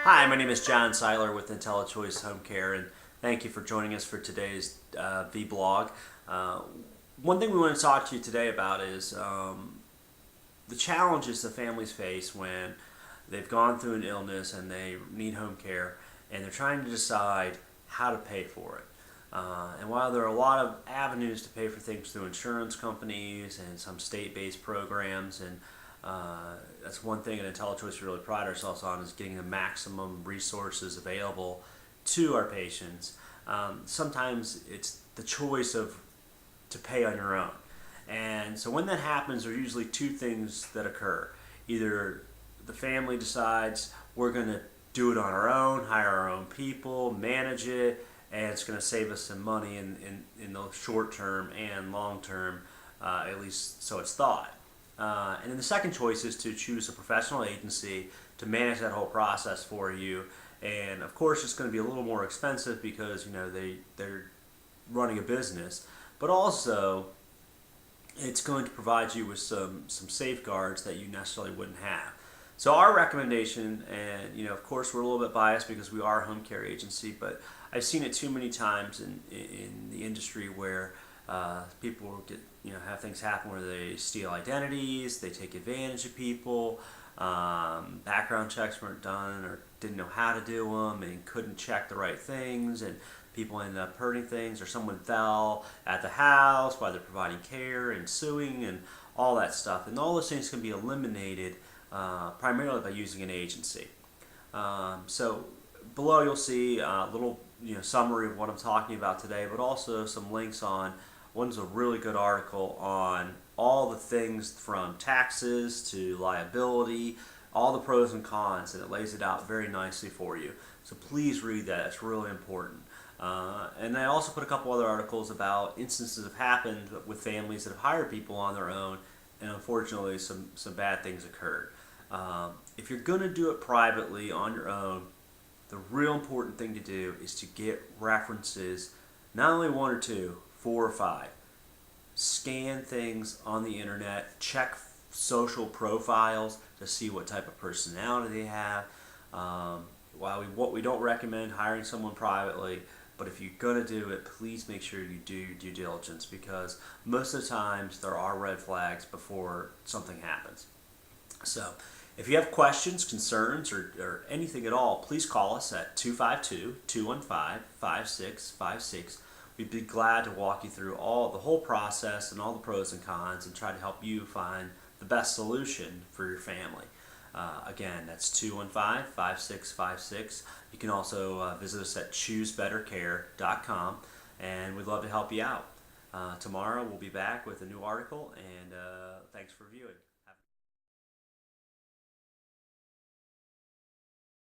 Hi, my name is John Seiler with IntelliChoice Home Care, and thank you for joining us for today's vlog. One thing we want to talk to you today about is the challenges the families face when they've gone through an illness and they need home care, and they're trying to decide how to pay for it. And while there are a lot of avenues to pay for things through insurance companies and some state-based programs, and that's one thing at IntelliChoice we really pride ourselves on, is getting the maximum resources available to our patients. Sometimes it's the choice of to pay on your own. And so when that happens, there are usually two things that occur. Either the family decides we're going to do it on our own, hire our own people, manage it, and it's going to save us some money in the short term and long term, at least so it's thought. And then the second choice is to choose a professional agency to manage that whole process for you. And of course it's going to be a little more expensive because they're running a business, but also it's going to provide you with some safeguards that you necessarily wouldn't have. So our recommendation, and of course we're a little bit biased because we are a home care agency, but I've seen it too many times in the industry where people get have things happen where they steal identities, they take advantage of people, background checks weren't done or didn't know how to do them and couldn't check the right things, and people ended up hurting things, or someone fell at the house while they're providing care and suing and all that stuff. And all those things can be eliminated primarily by using an agency. So below you'll see a little summary of what I'm talking about today, but also some links on. One's a really good article on all the things from taxes to liability, all the pros and cons, and it lays it out very nicely for you. So please read that, it's really important. And I also put a couple other articles about instances that have happened with families that have hired people on their own, and unfortunately some bad things occurred. If you're going to do it privately on your own, the real important thing to do is to get references, not only one or two, 4 or 5. Scan things on the internet, check social profiles to see what type of personality they have. What we don't recommend hiring someone privately, but if you're going to do it, please make sure you do your due diligence, because most of the times there are red flags before something happens. So if you have questions, concerns, or anything at all, please call us at 252-215-5656. We'd be glad to walk you through the whole process and all the pros and cons and try to help you find the best solution for your family. Again, that's 215-5656. You can also visit us at choosebettercare.com, and we'd love to help you out. Tomorrow we'll be back with a new article, and thanks for viewing.